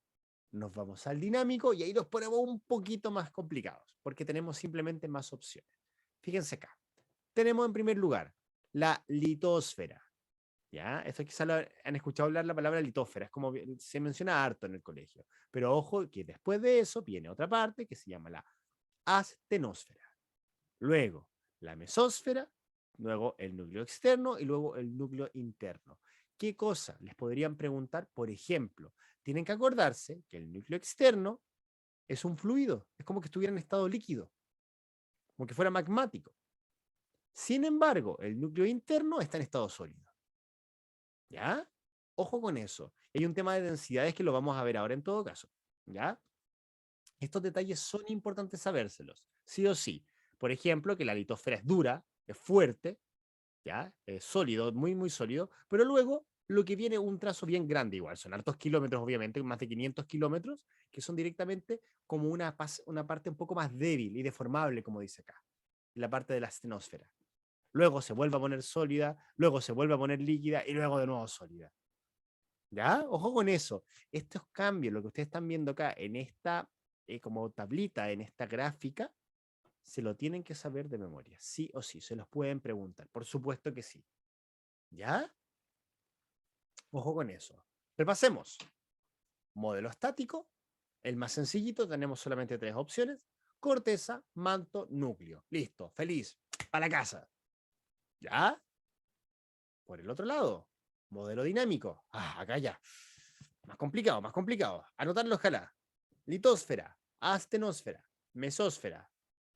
A: nos vamos al dinámico y ahí los ponemos un poquito más complicados, porque tenemos simplemente más opciones. Fíjense acá. Tenemos en primer lugar la litosfera. ¿Ya? Esto quizás han escuchado hablar la palabra litósfera, es como se menciona harto en el colegio. Pero ojo que después de eso viene otra parte que se llama la astenosfera. Luego la mesósfera, luego el núcleo externo y luego el núcleo interno. ¿Qué cosa? Les podrían preguntar, por ejemplo, tienen que acordarse que el núcleo externo es un fluido, es como que estuviera en estado líquido, como que fuera magmático. Sin embargo, el núcleo interno está en estado sólido. ¿Ya? Ojo con eso. Hay un tema de densidades que lo vamos a ver ahora en todo caso. ¿Ya? Estos detalles son importantes sabérselos, sí o sí. Por ejemplo, que la litosfera es dura, es fuerte, ¿ya? Es sólido, muy, muy sólido, pero luego lo que viene un trazo bien grande igual, son hartos kilómetros obviamente, más de 500 kilómetros, que son directamente como una parte un poco más débil y deformable, como dice acá, la parte de la astenosfera. Luego se vuelve a poner sólida, luego se vuelve a poner líquida y luego de nuevo sólida. ¿Ya? Ojo con eso. Estos cambios, lo que ustedes están viendo acá en esta como tablita, en esta gráfica, se lo tienen que saber de memoria. Sí o sí, se los pueden preguntar. Por supuesto que sí. ¿Ya? Ojo con eso. Repasemos. Modelo estático, el más sencillito, tenemos solamente tres opciones. Corteza, manto, núcleo. Listo, feliz. Para la casa. ¿Ya? Por el otro lado, modelo dinámico. Ah, acá ya. Más complicado, más complicado. Anotarlo, ojalá. Litósfera, astenosfera, mesósfera.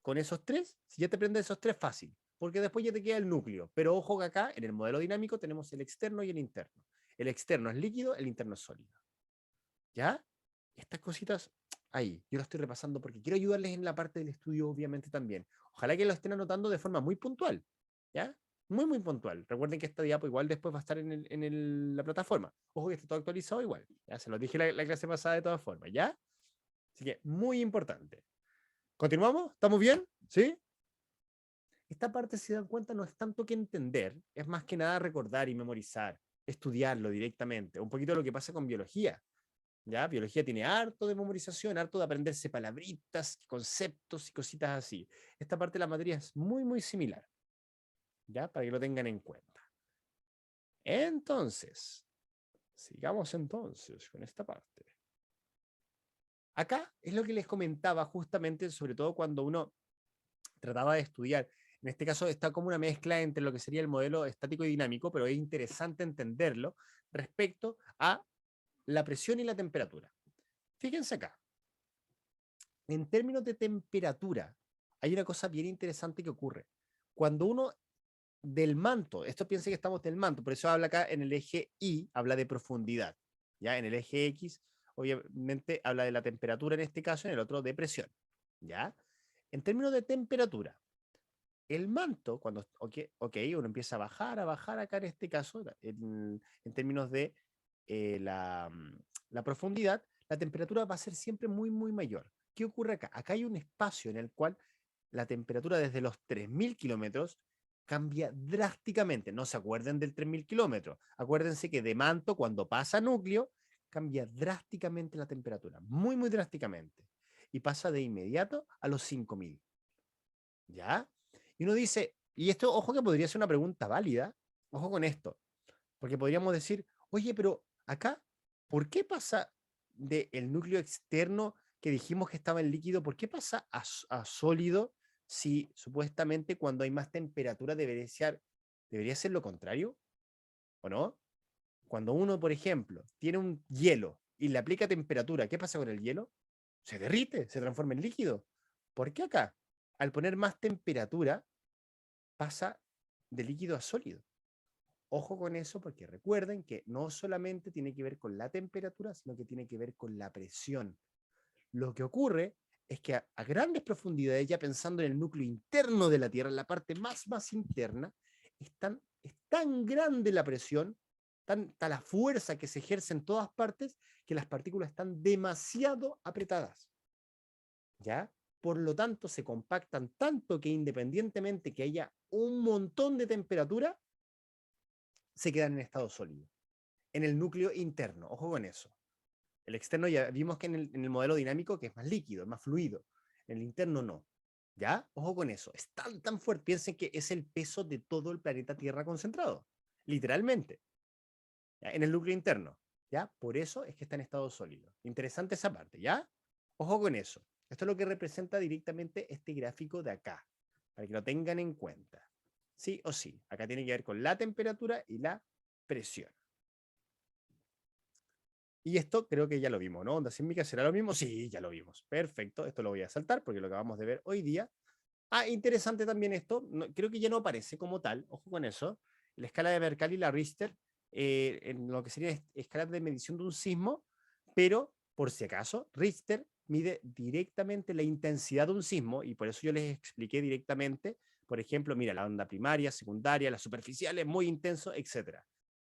A: Con esos tres, si ya te aprendes esos tres, fácil. Porque después ya te queda el núcleo. Pero ojo que acá, en el modelo dinámico, tenemos el externo y el interno. El externo es líquido, el interno es sólido. ¿Ya? Estas cositas, ahí, yo lo estoy repasando porque quiero ayudarles en la parte del estudio, obviamente, también. Ojalá que lo estén anotando de forma muy puntual. ¿Ya? Muy, muy puntual. Recuerden que esta diapo igual después va a estar la plataforma. Ojo que está todo actualizado igual. Ya se lo dije la clase pasada de todas formas, ¿ya? Así que muy importante. ¿Continuamos? ¿Estamos bien? ¿Sí? Esta parte, si se dan cuenta, no es tanto que entender, es más que nada recordar y memorizar, estudiarlo directamente. Un poquito lo que pasa con biología. ¿Ya? Biología tiene harto de memorización, harto de aprenderse palabritas, conceptos y cositas así. Esta parte de la materia es muy, muy similar. ¿Ya? Para que lo tengan en cuenta. Entonces, sigamos entonces con esta parte. Acá es lo que les comentaba justamente, sobre todo cuando uno trataba de estudiar. En este caso está como una mezcla entre lo que sería el modelo estático y dinámico, pero es interesante entenderlo respecto a la presión y la temperatura. Fíjense acá, en términos de temperatura, hay una cosa bien interesante que ocurre. Cuando uno del manto, esto piensa que estamos del manto, por eso habla acá en el eje Y, habla de profundidad. ¿Ya? En el eje X, obviamente, habla de la temperatura en este caso, en el otro de presión. ¿Ya? En términos de temperatura, el manto, cuando, uno empieza a bajar acá en este caso, en términos de la profundidad, la temperatura va a ser siempre muy, muy mayor. ¿Qué ocurre acá? Acá hay un espacio en el cual la temperatura desde los 3000 kilómetros cambia drásticamente. No se acuerden del 3000 kilómetros. Acuérdense que de manto, cuando pasa a núcleo, cambia drásticamente la temperatura. Muy, muy drásticamente. Y pasa de inmediato a los 5000. ¿Ya? Y uno dice, y esto, ojo que podría ser una pregunta válida, ojo con esto, porque podríamos decir, oye, pero acá, ¿por qué pasa del núcleo externo que dijimos que estaba en líquido, por qué pasa a sólido si supuestamente cuando hay más temperatura debería ser lo contrario? ¿O no? Cuando uno, por ejemplo, tiene un hielo y le aplica temperatura, ¿qué pasa con el hielo? Se derrite, se transforma en líquido. ¿Por qué acá? Al poner más temperatura, pasa de líquido a sólido. Ojo con eso porque recuerden que no solamente tiene que ver con la temperatura, sino que tiene que ver con la presión. Lo que ocurre es que a grandes profundidades, ya pensando en el núcleo interno de la Tierra, en la parte más interna, es tan grande la presión, tanta la fuerza que se ejerce en todas partes, que las partículas están demasiado apretadas. ¿Ya? por lo tanto se compactan tanto que independientemente que haya un montón de temperatura, se quedan en estado sólido, en el núcleo interno, ojo con eso. El externo ya vimos que en el modelo dinámico que es más líquido, es más fluido, en el interno no. ¿Ya? Ojo con eso, es tan fuerte, piensen que es el peso de todo el planeta Tierra concentrado, literalmente, ¿ya? En el núcleo interno, ¿ya? Por eso es que está en estado sólido. Interesante esa parte, ¿ya? Ojo con eso. Esto es lo que representa directamente este gráfico de acá, para que lo tengan en cuenta. Sí o sí, acá tiene que ver con la temperatura y la presión. Y esto creo que ya lo vimos, ¿no? Onda sísmica será lo mismo. Sí, ya lo vimos. Perfecto, esto lo voy a saltar porque lo acabamos de ver hoy día. Ah, interesante también esto, creo que ya no aparece como tal, ojo con eso, la escala de Mercalli y la Richter, en lo que sería escala de medición de un sismo, pero por si acaso, Richter mide directamente la intensidad de un sismo, y por eso yo les expliqué directamente, por ejemplo, mira, la onda primaria, secundaria, la superficial es muy intenso, etc.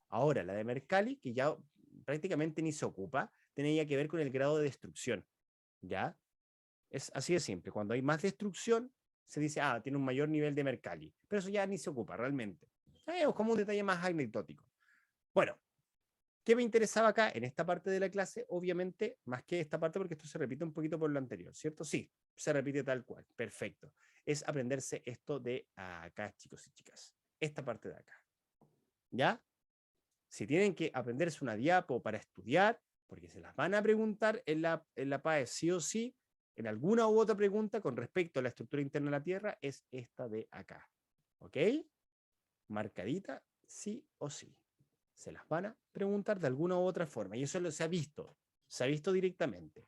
A: Ahora, la de Mercalli, que ya prácticamente ni se ocupa, tenía que ver con el grado de destrucción, ¿ya? Es así de simple. Cuando hay más destrucción, se dice, ah, tiene un mayor nivel de Mercalli. Pero eso ya ni se ocupa realmente. Es como un detalle más anecdótico. Bueno, ¿qué me interesaba acá en esta parte de la clase? Obviamente, más que esta parte, porque esto se repite un poquito por lo anterior, ¿cierto? Sí, se repite tal cual. Perfecto. Es aprenderse esto de acá, chicos y chicas. Esta parte de acá. ¿Ya? Si tienen que aprenderse una diapo para estudiar, porque se las van a preguntar en la PAE sí o sí, en alguna u otra pregunta con respecto a la estructura interna de la Tierra, es esta de acá. ¿Ok? Marcadita, sí o sí. Se las van a preguntar de alguna u otra forma. Y eso se ha visto directamente.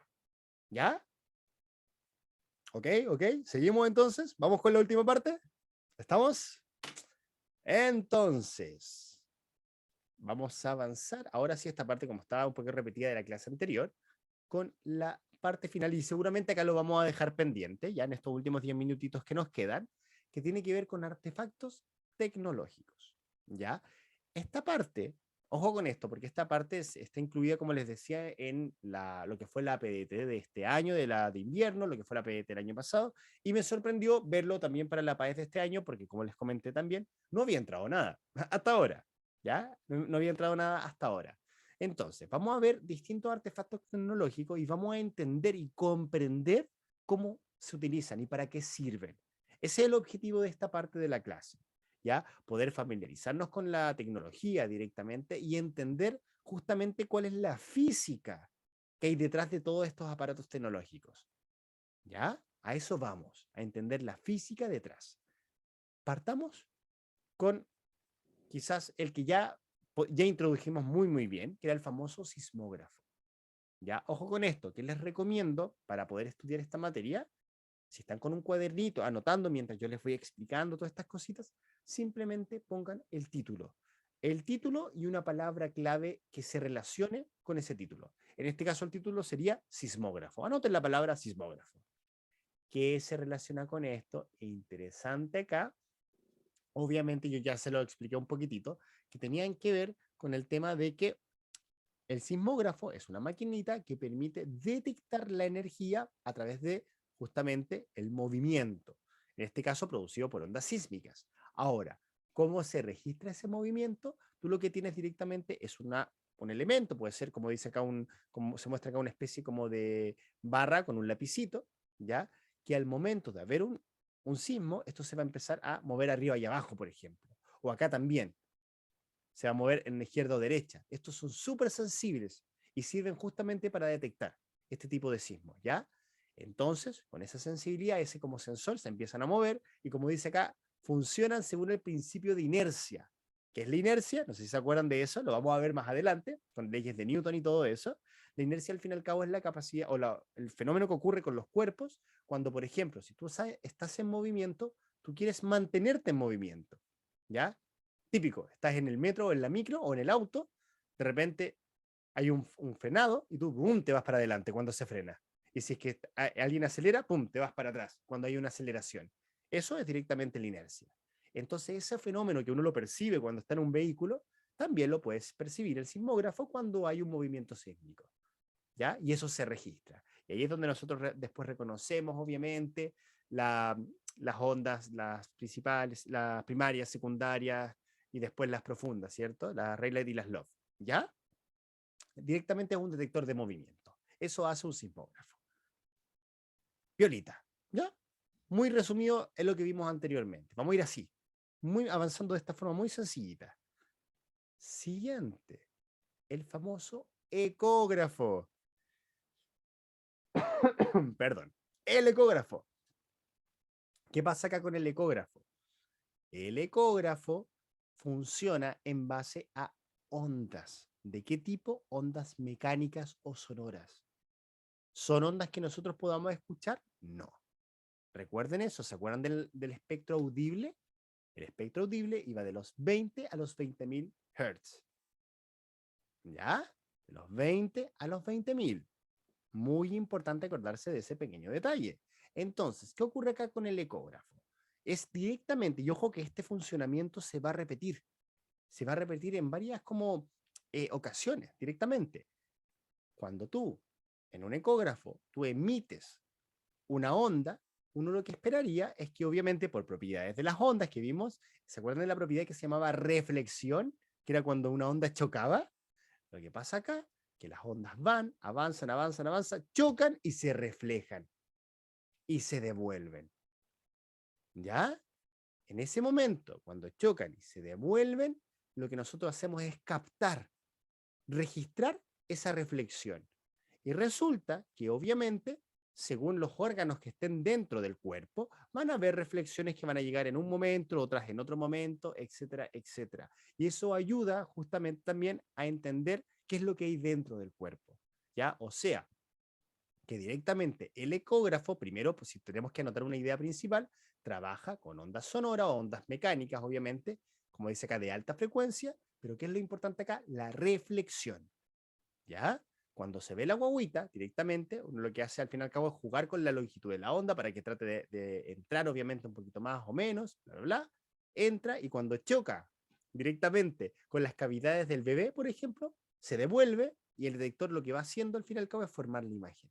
A: ¿Ya? ¿Ok? ¿Ok? ¿Seguimos entonces? ¿Vamos con la última parte? ¿Estamos? Entonces, vamos a avanzar. Ahora sí, esta parte, como estaba un poco repetida de la clase anterior, con la parte final, y seguramente acá lo vamos a dejar pendiente, ya en estos últimos 10 minutitos que nos quedan, que tiene que ver con artefactos tecnológicos, ¿ya? Esta parte, ojo con esto, porque esta parte está incluida, como les decía, en lo que fue la PDT de este año, de invierno, lo que fue la PDT del año pasado, y me sorprendió verlo también para la PAES de este año, porque como les comenté también, no había entrado nada, hasta ahora, ¿ya? No había entrado nada hasta ahora. Entonces, vamos a ver distintos artefactos tecnológicos y vamos a entender y comprender cómo se utilizan y para qué sirven. Ese es el objetivo de esta parte de la clase, ¿ya? Poder familiarizarnos con la tecnología directamente y entender justamente cuál es la física que hay detrás de todos estos aparatos tecnológicos, ¿ya? A eso vamos, a entender la física detrás. Partamos con quizás el que ya introdujimos muy bien, que era el famoso sismógrafo. Ya, ojo con esto, que les recomiendo para poder estudiar esta materia, si están con un cuadernito anotando mientras yo les voy explicando todas estas cositas, simplemente pongan el título. El título y una palabra clave que se relacione con ese título. En este caso el título sería sismógrafo. Anoten la palabra sismógrafo. ¿Qué se relaciona con esto? Interesante acá. Obviamente yo ya se lo expliqué un poquitito, que tenían que ver con el tema de que el sismógrafo es una maquinita que permite detectar la energía a través de justamente el movimiento, en este caso producido por ondas sísmicas. Ahora, ¿cómo se registra ese movimiento? Tú lo que tienes directamente es un elemento, puede ser como dice acá, como se muestra acá, una especie como de barra con un lapicito, ¿ya? Que al momento de haber un sismo, esto se va a empezar a mover arriba y abajo, por ejemplo. O acá también, se va a mover en izquierda o derecha. Estos son súper sensibles y sirven justamente para detectar este tipo de sismos, ¿ya? Entonces, con esa sensibilidad, ese como sensor se empiezan a mover y como dice acá, funcionan según el principio de inercia. ¿Qué es la inercia? No sé si se acuerdan de eso, lo vamos a ver más adelante, con leyes de Newton y todo eso. La inercia al fin y al cabo es la capacidad o el fenómeno que ocurre con los cuerpos cuando, por ejemplo, si tú estás en movimiento, tú quieres mantenerte en movimiento, ¿ya? Típico, estás en el metro o en la micro o en el auto, de repente hay un frenado y tú, ¡pum!, te vas para adelante cuando se frena. Y si es que alguien acelera, ¡pum!, te vas para atrás cuando hay una aceleración. Eso es directamente la inercia. Entonces, ese fenómeno que uno lo percibe cuando está en un vehículo, también lo puedes percibir el sismógrafo cuando hay un movimiento sísmico, ¿ya? Y eso se registra. Y ahí es donde nosotros después reconocemos, obviamente, las ondas, las principales, las primarias, secundarias y después las profundas, ¿cierto? Las Rayleigh y las Love, ¿ya? Directamente a un detector de movimiento. Eso hace un sismógrafo. Violita, ¿ya? Muy resumido es lo que vimos anteriormente. Vamos a ir así, muy avanzando de esta forma muy sencillita. Siguiente, el famoso ecógrafo. Perdón, el ecógrafo. ¿Qué pasa acá con el ecógrafo? El ecógrafo funciona en base a ondas. ¿De qué tipo? Ondas mecánicas o sonoras. ¿Son ondas que nosotros podamos escuchar? No. Recuerden eso, ¿se acuerdan del espectro audible? El espectro audible iba de los 20 a los 20.000 Hz. ¿Ya? De los 20 a los 20.000. Muy importante acordarse de ese pequeño detalle. Entonces, ¿qué ocurre acá con el ecógrafo? Es directamente, y ojo que este funcionamiento se va a repetir. Se va a repetir en varias como ocasiones, directamente. Cuando tú, en un ecógrafo, tú emites una onda, uno lo que esperaría es que obviamente por propiedades de las ondas que vimos, ¿se acuerdan de la propiedad que se llamaba reflexión? Que era cuando una onda chocaba. Lo que pasa acá, que las ondas van, avanzan, avanzan, avanzan, chocan y se reflejan y se devuelven. ¿Ya? En ese momento, cuando chocan y se devuelven, lo que nosotros hacemos es captar, registrar esa reflexión. Y resulta que obviamente, según los órganos que estén dentro del cuerpo, van a haber reflexiones que van a llegar en un momento, otras en otro momento, etcétera, etcétera. Y eso ayuda justamente también a entender qué es lo que hay dentro del cuerpo. ¿Ya? O sea, que directamente el ecógrafo, primero, pues si tenemos que anotar una idea principal, trabaja con ondas sonoras o ondas mecánicas, obviamente, como dice acá, de alta frecuencia, pero ¿qué es lo importante acá? La reflexión. ¿Ya? Cuando se ve la guaguita directamente, uno lo que hace al fin y al cabo es jugar con la longitud de la onda para que trate de entrar, obviamente, un poquito más o menos, bla, bla, bla. Entra y cuando choca directamente con las cavidades del bebé, por ejemplo, se devuelve y el detector lo que va haciendo al fin y al cabo es formar la imagen.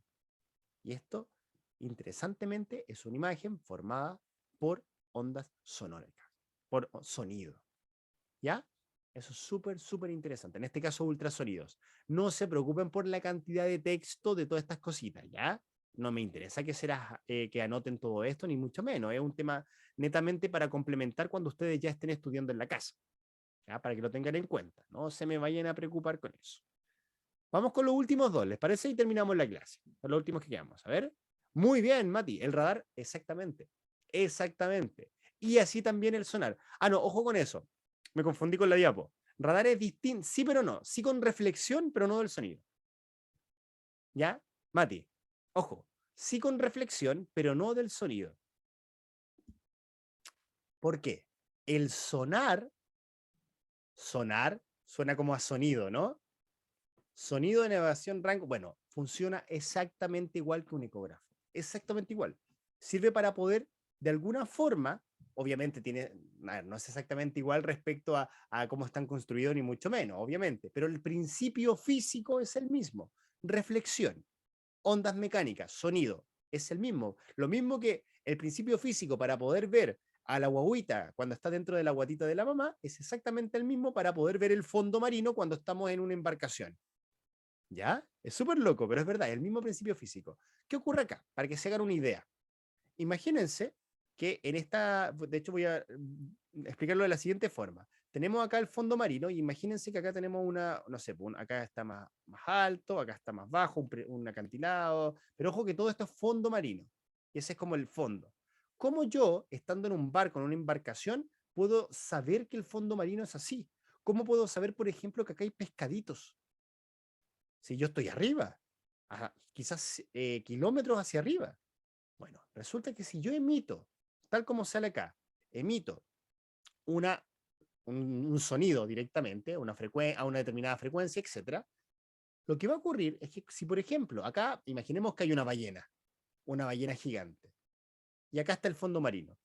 A: Y esto, interesantemente, es una imagen formada por ondas sonoras, por sonido. ¿Ya? Eso es súper, súper interesante. En este caso, ultrasonidos. No se preocupen por la cantidad de texto de todas estas cositas, ¿ya? No me interesa que anoten todo esto, ni mucho menos. Es un tema netamente para complementar cuando ustedes ya estén estudiando en la casa, ¿ya? Para que lo tengan en cuenta. No se me vayan a preocupar con eso. Vamos con los últimos dos, ¿les parece? Y terminamos la clase. Son los últimos que quedamos. A ver. Muy bien, Mati. El radar, exactamente. Exactamente. Y así también el sonar. Ah, no, ojo con eso. Me confundí con la diapo. Radar es distinto, sí, pero no. Sí con reflexión, pero no del sonido. ¿Ya? Mati, ojo. Sí con reflexión, pero no del sonido. ¿Por qué? El sonar, suena como a sonido, ¿no? Sonido de navegación rango, bueno, funciona exactamente igual que un ecógrafo. Exactamente igual. Sirve para poder, de alguna forma, obviamente tiene, no es exactamente igual respecto a cómo están construidos, ni mucho menos, obviamente, pero el principio físico es el mismo. Reflexión, ondas mecánicas, sonido, es el mismo. Lo mismo que el principio físico para poder ver a la guaguita cuando está dentro de la guatita de la mamá, es exactamente el mismo para poder ver el fondo marino cuando estamos en una embarcación. ¿Ya? Es súper loco, pero es verdad, es el mismo principio físico. ¿Qué ocurre acá? Para que se hagan una idea. Imagínense que en esta, de hecho voy a explicarlo de la siguiente forma. Tenemos acá el fondo marino y imagínense que acá tenemos una, no sé, acá está más alto, acá está más bajo, un acantilado, pero ojo que todo esto es fondo marino. Y ese es como el fondo. ¿Cómo yo, estando en un barco, en una embarcación, puedo saber que el fondo marino es así? ¿Cómo puedo saber, por ejemplo, que acá hay pescaditos? Si yo estoy arriba, quizás kilómetros hacia arriba. Bueno, resulta que si yo emito, tal como sale acá, emito una, un sonido directamente a una determinada frecuencia, etcétera, lo que va a ocurrir es que si, por ejemplo, acá imaginemos que hay una ballena gigante, y acá está el fondo marino.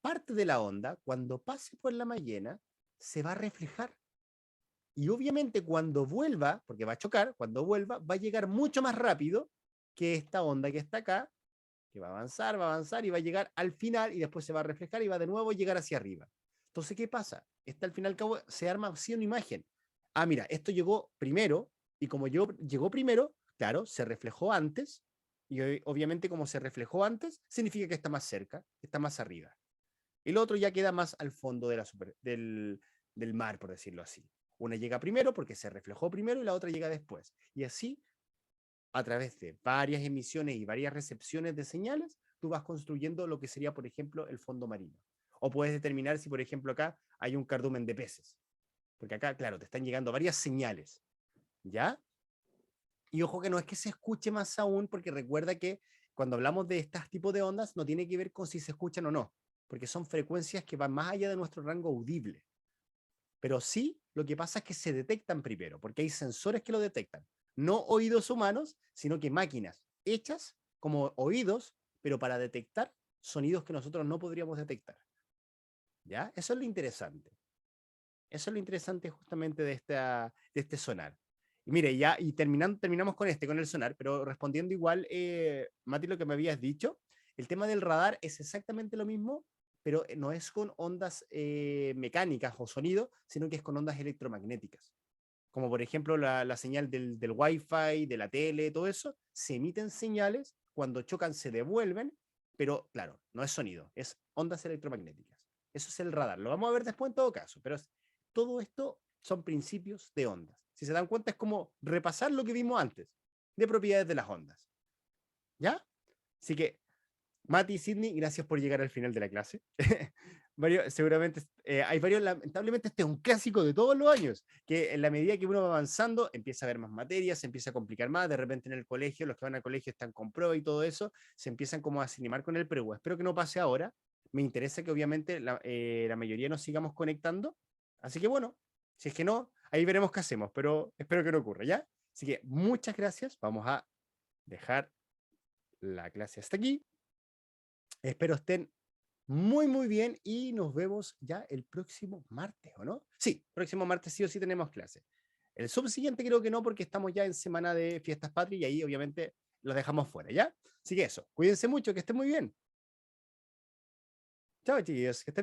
A: Parte de la onda, cuando pase por la ballena, se va a reflejar. Y obviamente cuando vuelva, porque va a chocar, cuando vuelva, va a llegar mucho más rápido que esta onda que está acá, que va a avanzar y va a llegar al final y después se va a reflejar y va de nuevo a llegar hacia arriba. Entonces, ¿qué pasa? Al final y al cabo se arma así una imagen. Ah, mira, esto llegó primero y como llegó primero, claro, se reflejó antes y obviamente como se reflejó antes, significa que está más cerca, está más arriba. El otro ya queda más al fondo de del mar, por decirlo así. Una llega primero porque se reflejó primero y la otra llega después. Y así, a través de varias emisiones y varias recepciones de señales, tú vas construyendo lo que sería, por ejemplo, el fondo marino. O puedes determinar si, por ejemplo, acá hay un cardumen de peces. Porque acá, claro, te están llegando varias señales. ¿Ya? Y ojo que no es que se escuche más aún, porque recuerda que cuando hablamos de estos tipos de ondas, no tiene que ver con si se escuchan o no, porque son frecuencias que van más allá de nuestro rango audible. Pero sí, lo que pasa es que se detectan primero, porque hay sensores que lo detectan. No oídos humanos, sino que máquinas hechas como oídos, pero para detectar sonidos que nosotros no podríamos detectar. ¿Ya? Eso es lo interesante. Eso es lo interesante justamente de este sonar. Y mire, ya, y terminamos con el sonar, pero respondiendo igual, Mati, lo que me habías dicho, el tema del radar es exactamente lo mismo, pero no es con ondas mecánicas o sonido, sino que es con ondas electromagnéticas. Como por ejemplo la señal del Wi-Fi, de la tele, todo eso, se emiten señales, cuando chocan se devuelven, pero claro, no es sonido, es ondas electromagnéticas. Eso es el radar. Lo vamos a ver después en todo caso, pero todo esto son principios de ondas. Si se dan cuenta, es como repasar lo que vimos antes de propiedades de las ondas. ¿Ya? Así que, Mati y Sidney, gracias por llegar al final de la clase. Seguramente hay varios, lamentablemente este es un clásico de todos los años, que en la medida que uno va avanzando empieza a haber más materias, se empieza a complicar más, de repente en el colegio, los que van al colegio están con prueba y todo eso, se empiezan como a animar con el pero espero que no pase ahora, me interesa que obviamente la mayoría nos sigamos conectando, así que bueno, si es que no, ahí veremos qué hacemos, pero espero que no ocurra, ¿ya? Así que muchas gracias, vamos a dejar la clase hasta aquí, espero estén muy bien y nos vemos ya el próximo martes, ¿o no? Sí, próximo martes sí o sí tenemos clase. El subsiguiente creo que no porque estamos ya en semana de fiestas patrias y ahí obviamente los dejamos fuera, ¿ya? Así que eso, cuídense mucho, que estén muy bien. Chao, chiquillos, que estén bien.